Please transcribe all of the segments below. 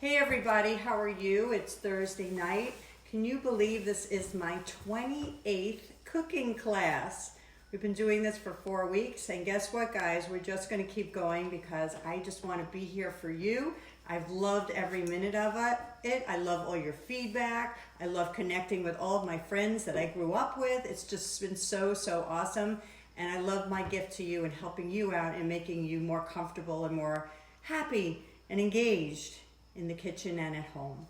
Hey everybody, how are you? It's Thursday night. Can you believe this is my 28th cooking class? We've been doing this for 4 weeks, and guess what, guys? We're just going to keep going because I just want to be here for you. I've loved every minute of it. I love all your feedback. I love connecting with all of my friends that I grew up with. It's just been so awesome, and I love my gift to you and helping you out and making you more comfortable and more happy and engaged in the kitchen and at home.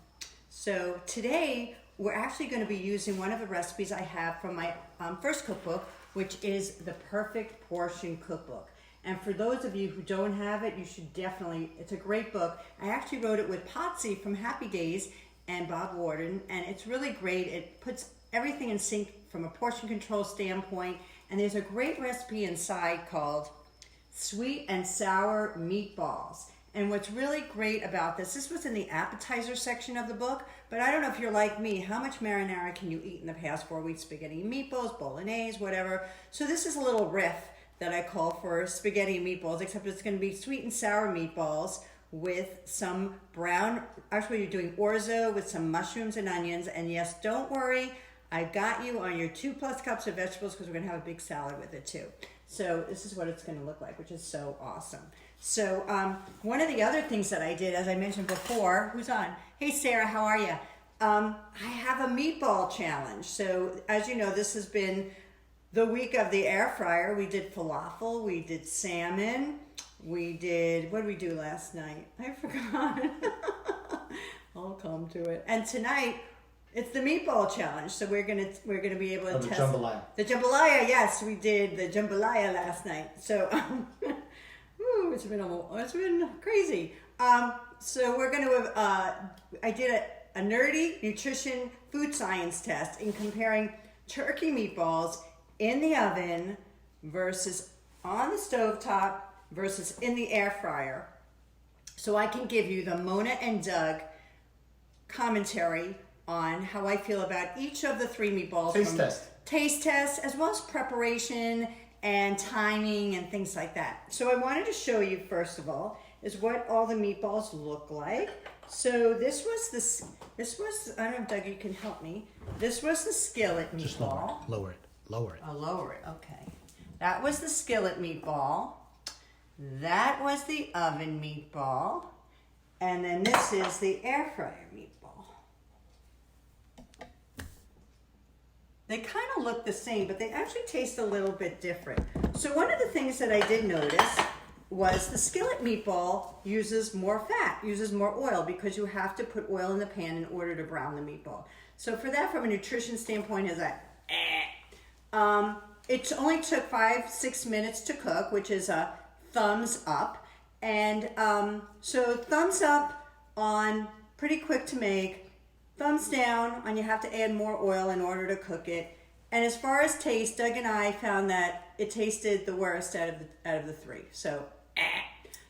So today we're actually going to be using one of the recipes I have from my first cookbook, which is the Perfect Portion Cookbook. And for those of you who don't have it, you should definitely, it's a great book. I actually wrote it with Potsy from Happy Days and Bob Warden, and it's really great. It puts everything in sync from a portion control standpoint, and there's a great recipe inside called Sweet and Sour Meatballs. And what's really great about this was in the appetizer section of the book, but I don't know if you're like me, how much marinara can you eat in the past 4 weeks? Spaghetti and meatballs, bolognese, whatever. So this is a little riff that I call for spaghetti and meatballs, except it's going to be sweet and sour meatballs with some brown, actually you're doing orzo with some mushrooms and onions. And yes, don't worry, I've got you on your 2+ cups of vegetables because we're going to have a big salad with it too. So this is what it's going to look like, which is so awesome. So one of the other things that I did, as I mentioned before, who's on? Hey Sarah, how are you? I have a meatball challenge. So as you know, this has been the week of the air fryer. We did falafel, we did salmon, we did, what did we do last night? I forgot. I'll come to it. And tonight, it's the meatball challenge. So we're gonna be able to test jambalaya. The jambalaya. Yes, we did the jambalaya last night. So it's been crazy. So we're gonna I did a nerdy nutrition food science test in comparing turkey meatballs in the oven versus on the stovetop versus in the air fryer. So I can give you the Mona and Doug commentary on how I feel about each of the 3 meatballs. Taste test, as well as preparation and timing and things like that. So I wanted to show you, first of all, is what all the meatballs look like. So this was, I don't know if Doug, you can help me. This was the skillet meatball. Just lower it. Oh, lower it, okay. That was the skillet meatball. That was the oven meatball. And then this is the air fryer meatball. They kind of look the same, but they actually taste a little bit different. So one of the things that I did notice was the skillet meatball uses more fat, uses more oil, because you have to put oil in the pan in order to brown the meatball. So for that, from a nutrition standpoint, is that it only took 5-6 minutes to cook, which is a thumbs up. And so thumbs up on pretty quick to make. Thumbs down on you have to add more oil in order to cook it. And as far as taste, Doug and I found that it tasted the worst out of the 3.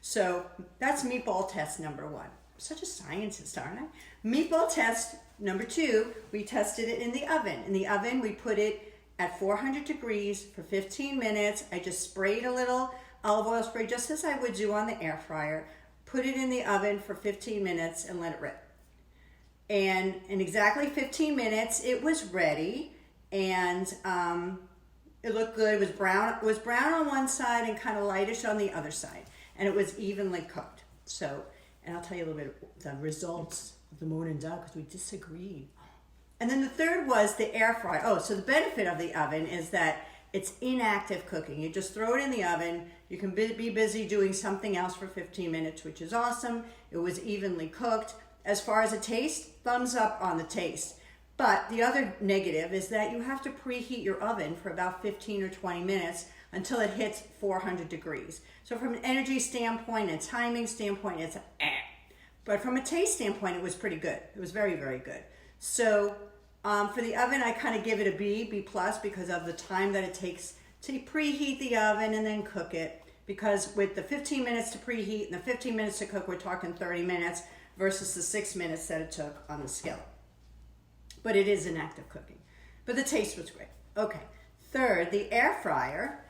So that's meatball test number 1. I'm such a scientist, aren't I? Meatball test number 2, we tested it in the oven. In the oven, we put it at 400 degrees for 15 minutes. I just sprayed a little olive oil spray, just as I would do on the air fryer. Put it in the oven for 15 minutes and let it rip. And in exactly 15 minutes, it was ready, and it looked good. It was brown. It was brown on one side and kind of lightish on the other side, and it was evenly cooked. So, and I'll tell you a little bit of the results of the Mona and Doug because we disagreed. And then the third was the air fryer. Oh, so the benefit of the oven is that it's inactive cooking. You just throw it in the oven. You can be busy doing something else for 15 minutes, which is awesome. It was evenly cooked. As far as a taste, thumbs up on the taste. But the other negative is that you have to preheat your oven for about 15 or 20 minutes until it hits 400 degrees. So from an energy standpoint and timing standpoint, it's But from a taste standpoint, it was pretty good. It was very, very good. So for the oven, I kind of give it a B+, because of the time that it takes to preheat the oven and then cook it. Because with the 15 minutes to preheat and the 15 minutes to cook, we're talking 30 minutes. Versus the 6 minutes that it took on the skillet. But it is inactive cooking. But the taste was great. Okay. Third, the air fryer.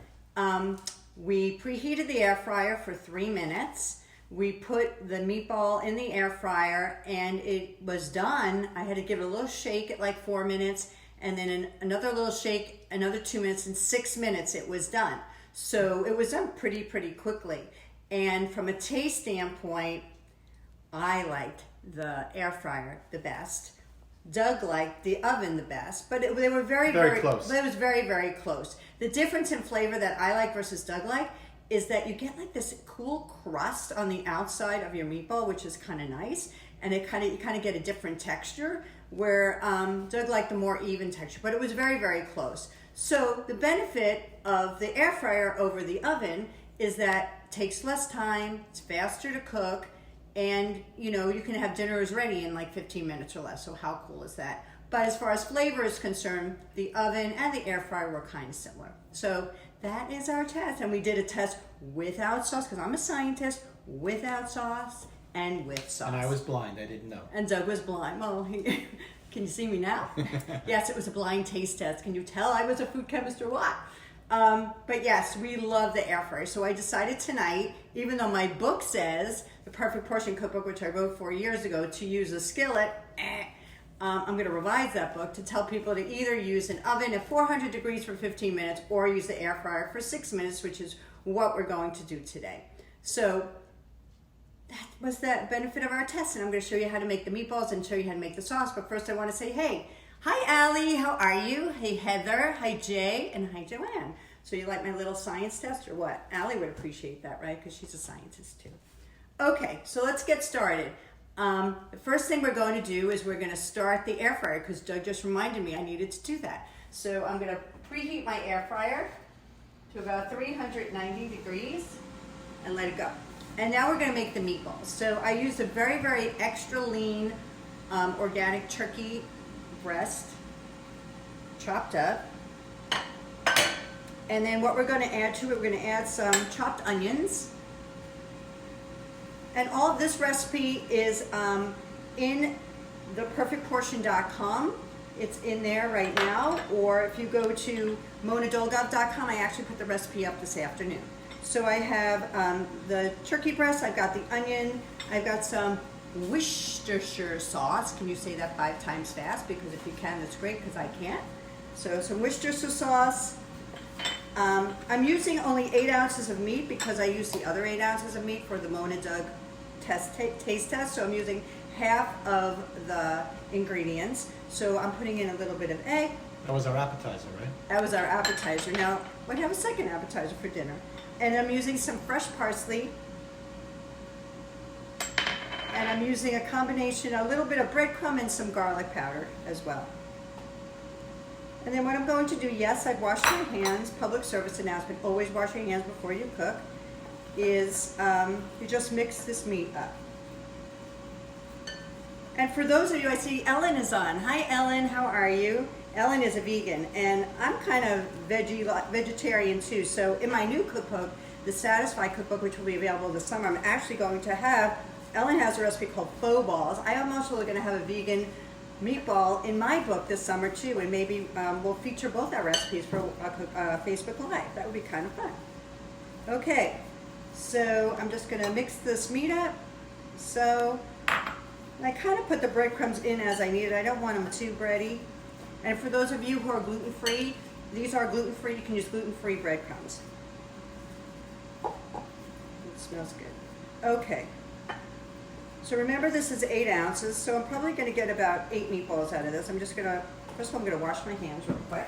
We preheated the air fryer for 3 minutes. We put the meatball in the air fryer and it was done. I had to give it a little shake at like 4 minutes, and then another little shake, another 2 minutes, and 6 minutes it was done. So it was done pretty quickly. And from a taste standpoint, I liked the air fryer the best. Doug liked the oven the best, but they were very close. It was very close. The difference in flavor that I like versus Doug like is that you get like this cool crust on the outside of your meatball, which is kind of nice, and you kind of get a different texture. Where Doug liked the more even texture, but it was very close. So the benefit of the air fryer over the oven is that it takes less time, it's faster to cook, and you can have dinners ready in like 15 minutes or less. So how cool is that? But as far as flavor is concerned, the oven and the air fryer were kind of similar. So that is our test, and we did a test without sauce because I'm a scientist, without sauce and with sauce. And I was blind, I didn't know. And Doug was blind. Well, can you see me now? Yes, it was a blind taste test. Can you tell I was a food chemist or what? But yes, we love the air fryer. So I decided tonight, even though my book says, the Perfect Portion Cookbook, which I wrote 4 years ago, to use a skillet, I'm going to revise that book to tell people to either use an oven at 400 degrees for 15 minutes or use the air fryer for 6 minutes, which is what we're going to do today. So that was the benefit of our test, and I'm going to show you how to make the meatballs and show you how to make the sauce. But first I want to say, hey, hi Allie, how are you? Hey Heather, hi Jay, and hi Joanne. So you like my little science test or what? Allie would appreciate that, right? Because she's a scientist too. Okay, so let's get started. The first thing we're going to do is we're going to start the air fryer because Doug just reminded me I needed to do that. So I'm going to preheat my air fryer to about 390 degrees and let it go. And now we're going to make the meatballs. So I used a very extra lean organic turkey breast, chopped up. And then what we're going to add to it, we're going to add some chopped onions. And all of this recipe is in theperfectportion.com. It's in there right now. Or if you go to monadolgov.com, I actually put the recipe up this afternoon. So I have the turkey breast, I've got the onion, I've got some Worcestershire sauce. Can you say that 5 times fast? Because if you can, that's great, because I can't. So some Worcestershire sauce. I'm using only 8 ounces of meat because I used the other 8 ounces of meat for the Mona Doug taste test. So I'm using half of the ingredients. So I'm putting in a little bit of egg. That was our appetizer, right? That was our appetizer. Now, we have a second appetizer for dinner. And I'm using some fresh parsley. And I'm using a combination, a little bit of breadcrumb and some garlic powder as well. And then what I'm going to do, yes, I've washed my hands, public service announcement, always wash your hands before you cook, is you just mix this meat up. And for those of you, I see Ellen is on. Hi Ellen, how are you? Ellen is a vegan, and I'm kind of vegetarian too. So in my new cookbook, the Satisfy cookbook, which will be available this summer, I'm actually going to have, Ellen has a recipe called faux balls. I am also going to have a vegan meatball in my book this summer too, and maybe we'll feature both our recipes for Facebook Live. That would be kind of fun. Okay, so I'm just going to mix this meat up. So I kind of put the breadcrumbs in as I need it. I don't want them too bready. And for those of you who are gluten-free, these are gluten-free. You can use gluten-free breadcrumbs. It smells good. Okay. So remember, this is 8 ounces, so I'm probably going to get about 8 meatballs out of this. I'm just going to, first of all, I'm going to wash my hands real quick.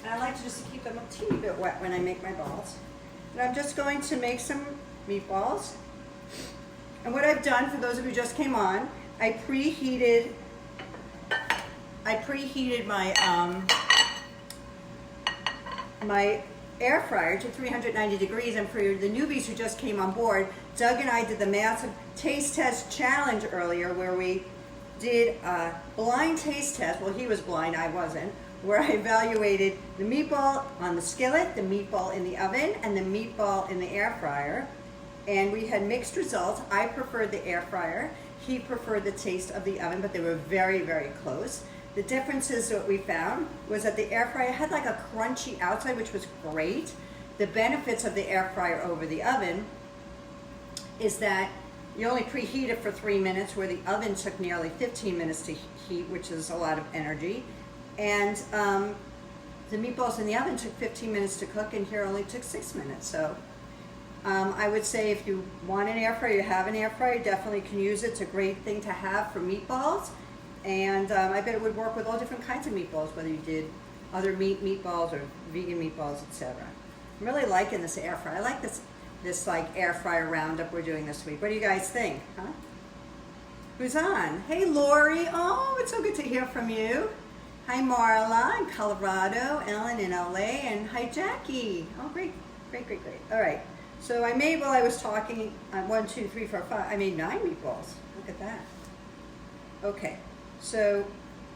And I like to just keep them a teeny bit wet when I make my balls. And I'm just going to make some meatballs. And what I've done, for those of you who just came on, I preheated my air fryer to 390 degrees. And for the newbies who just came on board, Doug and I did the massive taste test challenge earlier where we did a blind taste test. Well, he was blind, I wasn't, where I evaluated the meatball on the skillet, the meatball in the oven, and the meatball in the air fryer. And we had mixed results. I preferred the air fryer. He preferred the taste of the oven, but they were very, very close. The differences that we found was that the air fryer had like a crunchy outside, which was great. The benefits of the air fryer over the oven is that you only preheat it for 3 minutes, where the oven took nearly 15 minutes to heat, which is a lot of energy. And the meatballs in the oven took 15 minutes to cook, and here only took 6 minutes. So I would say if you want an air fryer, you have an air fryer, definitely can use it. It's a great thing to have for meatballs. And I bet it would work with all different kinds of meatballs, whether you did other meatballs or vegan meatballs, etc. I'm really liking this air fryer. I like this like air fryer roundup we're doing this week. What do you guys think? Huh? Who's on? Hey Lori. Oh, it's so good to hear from you. Hi Marla in Colorado, Ellen in LA, and hi Jackie. Oh, great. All right. So I made, while I was talking, 1, 2, 3, 4, 5, I made 9 meatballs. Look at that. Okay. So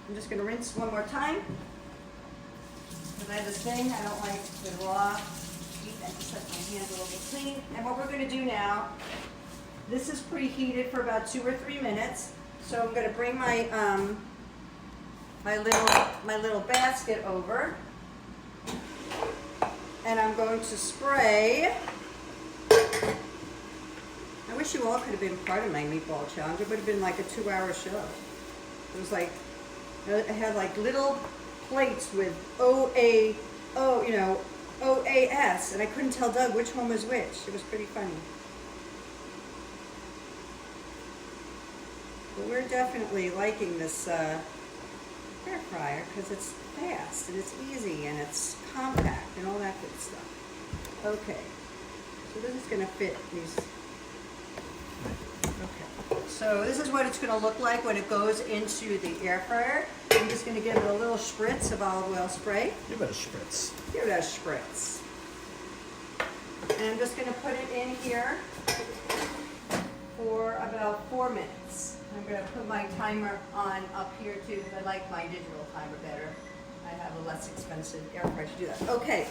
I'm just going to rinse one more time. Because I have this thing, I don't like the raw meat. I just let my hands a little bit clean. And what we're going to do now, this is preheated for about 2 or 3 minutes. So I'm going to bring my my little basket over, and I'm going to spray. I wish you all could have been part of my meatball challenge. It would have been like a 2-hour show. It was like, it had like little plates with OAS, and I couldn't tell Doug which one was which. It was pretty funny. But we're definitely liking this air fryer because it's fast and it's easy and it's compact and all that good stuff. Okay, so this is going to fit these. Okay, so this is what it's going to look like when it goes into the air fryer. I'm just going to give it a little spritz of olive oil spray. Give it a spritz. Give it a spritz. And I'm just going to put it in here for about 4 minutes. I'm going to put my timer on up here too, because I like my digital timer better. I have a less expensive air fryer to do that. Okay,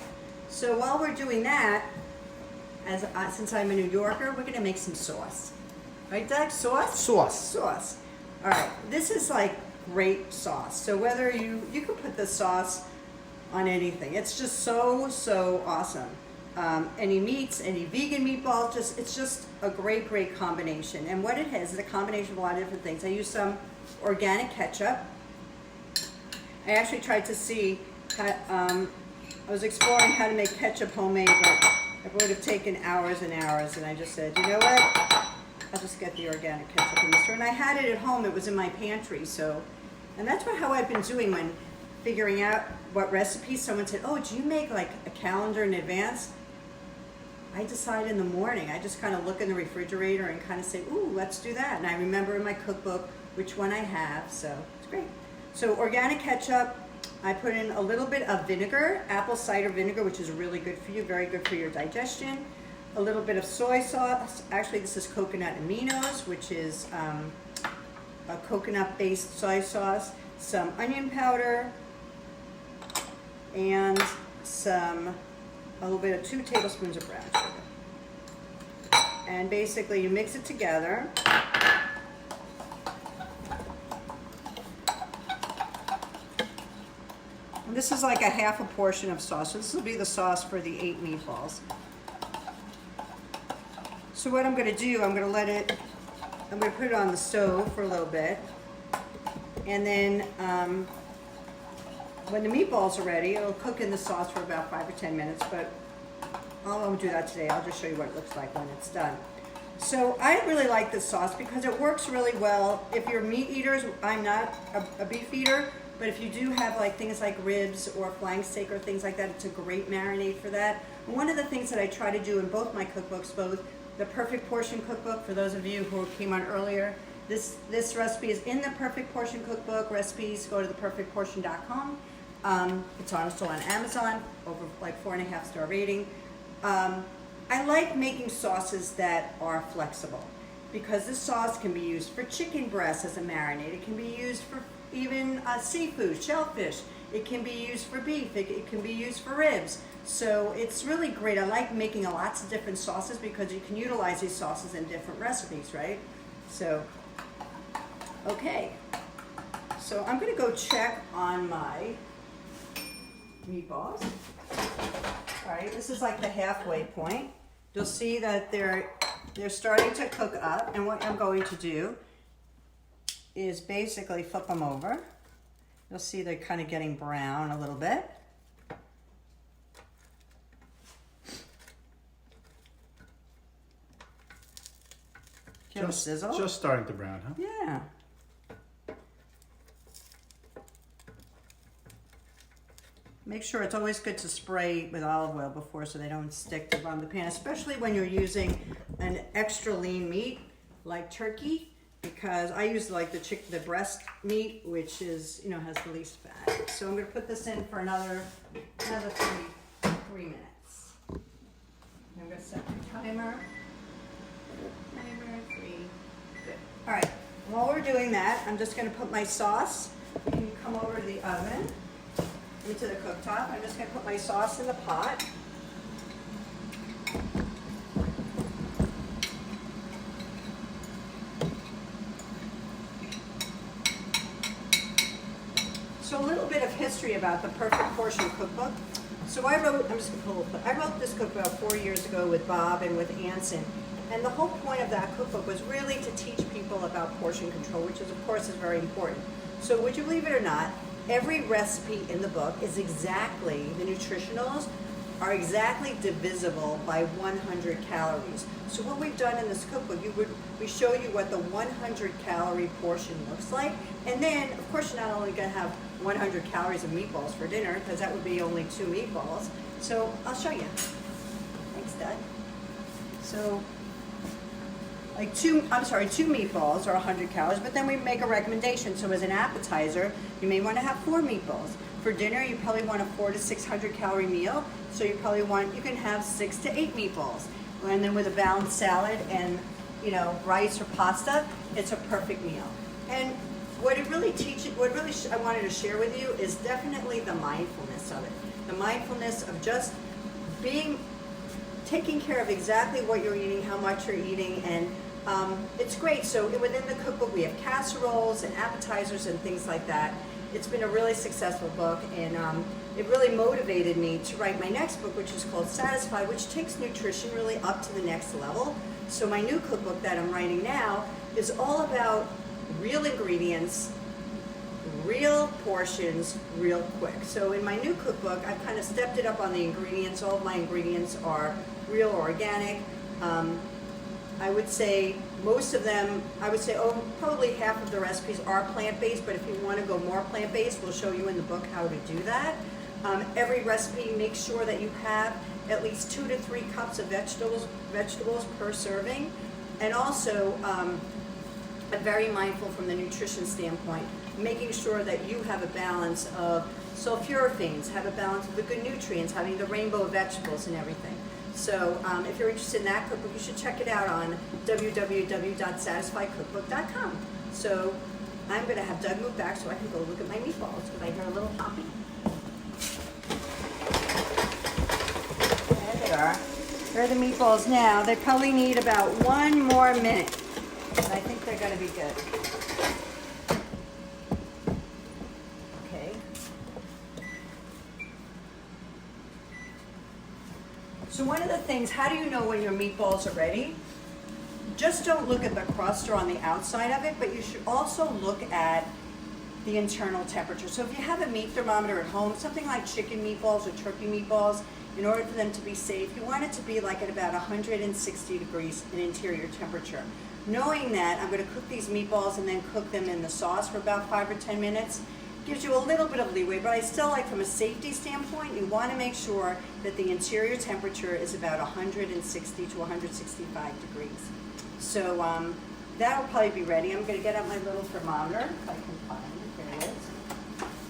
so while we're doing that, since I'm a New Yorker, we're going to make some sauce. Right, Doug? Sauce? Sauce. All right, this is like great sauce. So whether you can put the sauce on anything. It's just so awesome. Any meats, any vegan meatballs, it's just a great combination. And what it has is a combination of a lot of different things. I used some organic ketchup. I actually tried to see, I was exploring how to make ketchup homemade, but it would have taken hours and hours, and I just said, you know what, I'll just get the organic ketchup in the store. And I had it at home, it was in my pantry, so, and that's how I've been doing when figuring out what recipes. Someone said, oh, do you make like a calendar in advance? I decide in the morning. I just kind of look in the refrigerator and kind of say, ooh, let's do that. And I remember in my cookbook which one I have, so it's great. So organic ketchup, I put in a little bit of vinegar, apple cider vinegar, which is really good for you, very good for your digestion. A little bit of soy sauce. Actually, this is coconut aminos, which is a coconut-based soy sauce. Some onion powder, and a little bit of 2 tablespoons of brown sugar. And basically you mix it together. And this is like a half a portion of sauce. So this will be the sauce for the 8 meatballs. So what I'm going to do, I'm going to put it on the stove for a little bit. And then when the meatballs are ready, it'll cook in the sauce for about 5 or 10 minutes, but I won't do that today. I'll just show you what it looks like when it's done. So I really like this sauce because it works really well. If you're meat eaters, I'm not a beef eater, but if you do have like things like ribs or flank steak or things like that, it's a great marinade for that. And one of the things that I try to do in both my cookbooks, both the Perfect Portion Cookbook, for those of you who came on earlier, this recipe is in the Perfect Portion Cookbook. Recipes, go to theperfectportion.com. It's also on Amazon, over like 4.5-star rating. I like making sauces that are flexible because this sauce can be used for chicken breast as a marinade. It can be used for even seafood, shellfish. It can be used for beef. It can be used for ribs. So it's really great. I like making lots of different sauces because you can utilize these sauces in different recipes, right? So, okay. So I'm gonna go check on my meatballs. All right, this is like the halfway point. You'll see that they're starting to cook up, and what I'm going to do is basically flip them over. You'll see they're kind of getting brown a little bit. Give them a sizzle. Just starting to brown, huh? Yeah. Make sure it's always good to spray with olive oil before so they don't stick to the bottom of the pan, especially when you're using an extra lean meat like turkey, because I use like the breast meat, which is, you know, has the least fat. So I'm going to put this in for another 3 minutes. I'm going to set my timer. Timer 3. Good. All right. While we're doing that, I'm just going to put my sauce. You can come over to the oven, into the cooktop. I'm just going to put my sauce in the pot. So a little bit of history about the Perfect Portion Cookbook. So I wrote this cookbook about 4 years ago with Bob and with Anson. And the whole point of that cookbook was really to teach people about portion control, which is, of course, is very important. So would you believe it or not, every recipe in the book is exactly, the nutritionals are exactly divisible by 100 calories. So what we've done in this cookbook, we show you what the 100 calorie portion looks like. And then, of course, you're not only gonna have 100 calories of meatballs for dinner, because that would be only 2 meatballs. So I'll show you. Thanks, Dad. So, like 2 meatballs are 100 calories, but then we make a recommendation. So as an appetizer, you may want to have 4 meatballs. For dinner, you probably want a 400 to 600 calorie meal. So you can have 6 to 8 meatballs. And then with a balanced salad and, you know, rice or pasta, it's a perfect meal. And what it really teaches, I wanted to share with you is definitely the mindfulness of it. The mindfulness of just taking care of exactly what you're eating, how much you're eating, and it's great. So within the cookbook, we have casseroles and appetizers and things like that. It's been a really successful book, and it really motivated me to write my next book, which is called Satisfy, which takes nutrition really up to the next level. So my new cookbook that I'm writing now is all about real ingredients, real portions, real quick. So in my new cookbook, I've kind of stepped it up on the ingredients. All of my ingredients are real or organic. I would say most of them, probably half of the recipes are plant-based, but if you want to go more plant-based, we'll show you in the book how to do that. Every recipe, make sure that you have at least 2 to 3 cups of vegetables per serving. And also, I'm very mindful from the nutrition standpoint, making sure that you have a balance of sulforaphanes, have a balance of the good nutrients, having the rainbow of vegetables and everything. So if you're interested in that cookbook, you should check it out on www.satisfycookbook.com. So I'm going to have Doug move back so I can go look at my meatballs because I hear a little popping. There they are. Here are the meatballs now. They probably need about 1 more minute. And I think they're going to be good. Okay. So one of the things, how do you know when your meatballs are ready? Just don't look at the crust or on the outside of it, but you should also look at the internal temperature. So if you have a meat thermometer at home, something like chicken meatballs or turkey meatballs, in order for them to be safe, you want it to be like at about 160 degrees in interior temperature. Knowing that I'm going to cook these meatballs and then cook them in the sauce for about 5 or 10 minutes, gives you a little bit of leeway, but I still like, from a safety standpoint, you want to make sure that the interior temperature is about 160 to 165 degrees. So that'll probably be ready. I'm going to get out my little thermometer, if I can find it. There it is.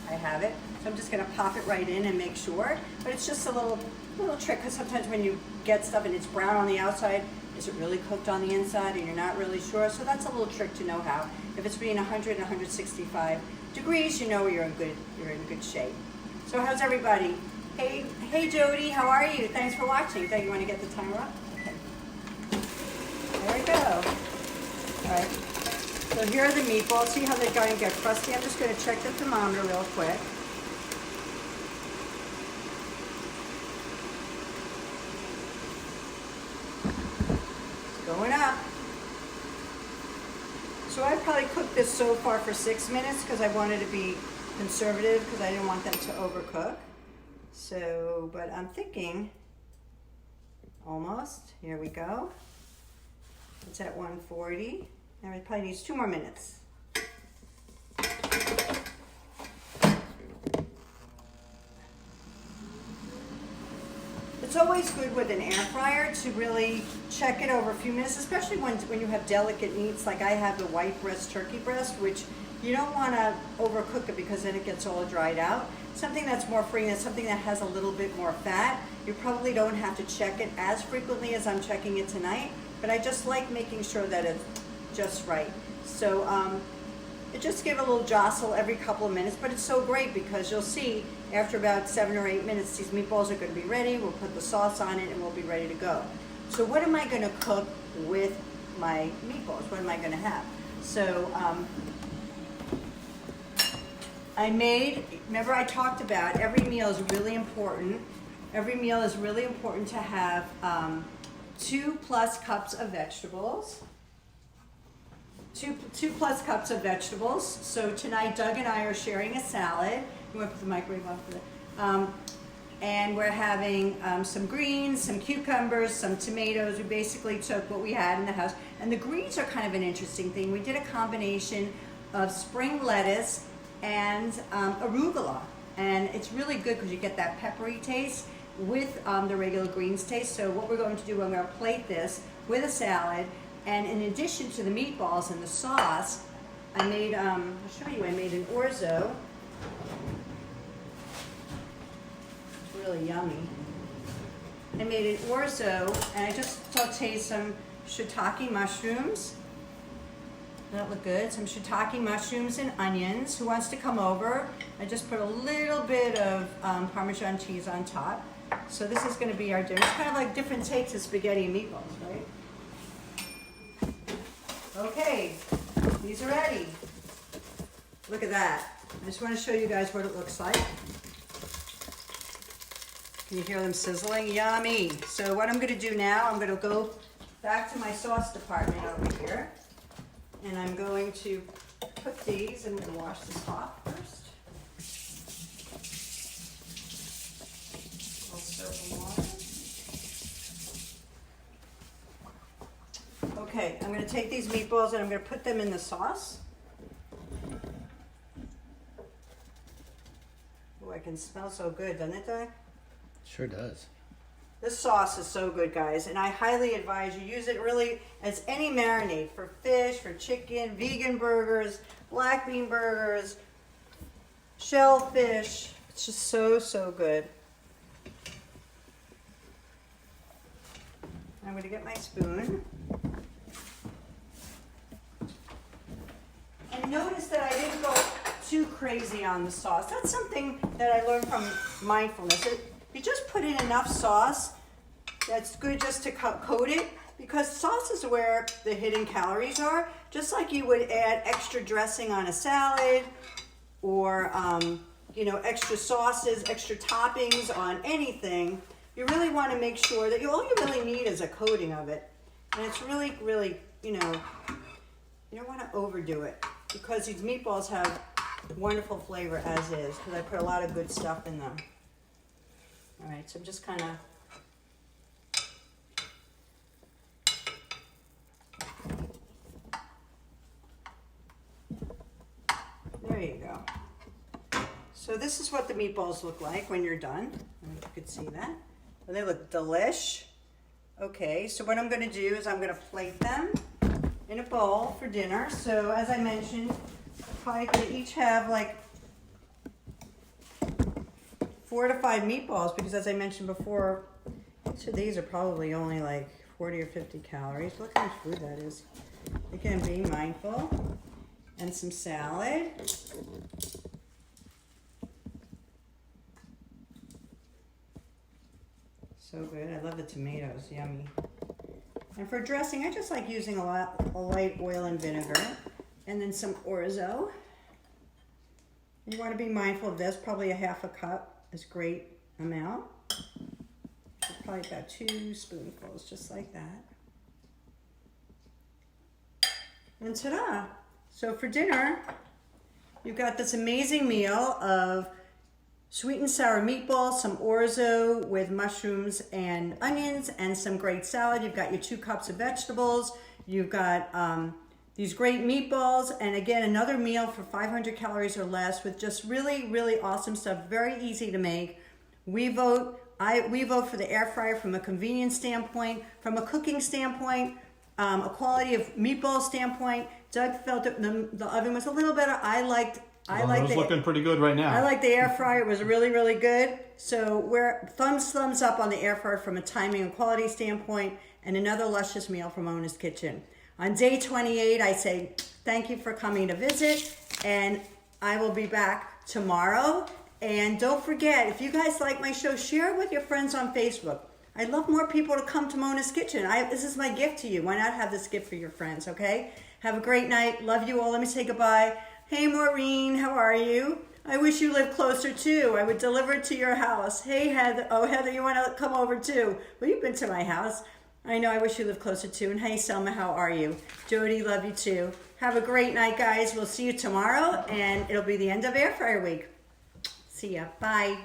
I have it. So I'm just going to pop it right in and make sure. But it's just a little trick, because sometimes when you get stuff and it's brown on the outside, is it really cooked on the inside and you're not really sure? So that's a little trick to know how. If it's between 100 and 165 degrees, you know you're in good shape. So how's everybody? Hey Jody, how are you? Thanks for watching. Thought you want to get the timer up? Okay. There we go. All right. So here are the meatballs. See how they're going to get crusty? I'm just going to check the thermometer real quick. It's going up. So I probably cooked this so far for 6 minutes because I wanted to be conservative because I didn't want them to overcook. So, but I'm thinking almost. Here we go. It's at 140. Now it probably needs 2 more minutes. It's always good with an air fryer to really check it over a few minutes, especially when you have delicate meats like I have the white breast turkey breast, which you don't want to overcook it because then it gets all dried out. Something that's more free and something that has a little bit more fat, you probably don't have to check it as frequently as I'm checking it tonight, but I just like making sure that it's just right. So it just give a little jostle every couple of minutes, but it's so great because you'll see after about 7 or 8 minutes, these meatballs are going to be ready. We'll put the sauce on it and we'll be ready to go. So what am I going to cook with my meatballs? What am I going to have? So I made, remember I talked about every meal is really important. Every meal is really important to have 2+ cups of vegetables. 2+ cups of vegetables. So tonight Doug and I are sharing a salad. You want to put the microwave off for that. And we're having some greens, some cucumbers, some tomatoes. We basically took what we had in the house. And the greens are kind of an interesting thing. We did a combination of spring lettuce and arugula. And it's really good because you get that peppery taste with the regular greens taste. So what we're going to do, I'm going to plate this with a salad. And in addition to the meatballs and the sauce, I made, I'll show you, I made an orzo. It's really yummy. I made an orzo, and I just sauteed some shiitake mushrooms. That look good. Some shiitake mushrooms and onions. Who wants to come over? I just put a little bit of Parmesan cheese on top. So this is going to be our dinner. It's kind of like different takes of spaghetti and meatballs, right? Okay, these are ready. Look at that. I just want to show you guys what it looks like. Can you hear them sizzling? Yummy. So what I'm going to do now, I'm going to go back to my sauce department over here. And I'm going to put these, I'm going to wash this off first. A little soap and water. Okay, I'm going to take these meatballs and I'm going to put them in the sauce. Oh, I can smell so good, doesn't it, Doug? Sure does. This sauce is so good, guys, and I highly advise you use it really as any marinade for fish, for chicken, vegan burgers, black bean burgers, shellfish. It's just so, so good. I'm going to get my spoon. And notice that I didn't go too crazy on the sauce. That's something that I learned from mindfulness. You just put in enough sauce that's good just to coat it, because sauce is where the hidden calories are. Just like you would add extra dressing on a salad, or you know, extra sauces, extra toppings on anything. You really want to make sure that all you really need is a coating of it, and it's really, really, you know, you don't want to overdo it, because these meatballs have wonderful flavor as is, because I put a lot of good stuff in them. All right, so I'm just kind of there you go. So this is what the meatballs look like when you're done. I don't know if you could see that. Well, they look delish. Okay, so what I'm going to do is I'm going to plate them in a bowl for dinner. So as I mentioned, probably could each have like 4 to 5 meatballs, because as I mentioned before, each of these are probably only like 40 or 50 calories. Look how much food that is. Again, being mindful. And some salad. So good. I love the tomatoes. Yummy. And for dressing, I just like using a light oil and vinegar. And then some orzo. You want to be mindful of this. Probably a half a cup is a great amount. Probably about 2 spoonfuls, just like that. And ta-da! So for dinner, you've got this amazing meal of sweet and sour meatballs, some orzo with mushrooms and onions, and some great salad. You've got your 2 cups of vegetables. You've got these great meatballs, and again, another meal for 500 calories or less with just really, really awesome stuff. Very easy to make. We vote for the air fryer from a convenience standpoint, from a cooking standpoint, a quality of meatball standpoint. Doug felt that the oven was a little better. I liked it's looking pretty good right now. I like the air fryer. It was really, really good. So we're thumbs up on the air fryer from a timing and quality standpoint, and another luscious meal from Mona's Kitchen. On day 28, I say thank you for coming to visit, and I will be back tomorrow. And don't forget, if you guys like my show, share it with your friends on Facebook. I'd love more people to come to Mona's Kitchen. This is my gift to you. Why not have this gift for your friends, okay? Have a great night. Love you all. Let me say goodbye. Hey, Maureen, how are you? I wish you lived closer, too. I would deliver it to your house. Hey, Heather. Oh, Heather, you want to come over, too? Well, you've been to my house. I know, I wish you lived closer, too. And hey, Selma, how are you? Jody, love you, too. Have a great night, guys. We'll see you tomorrow, and it'll be the end of Air Fryer Week. See ya. Bye.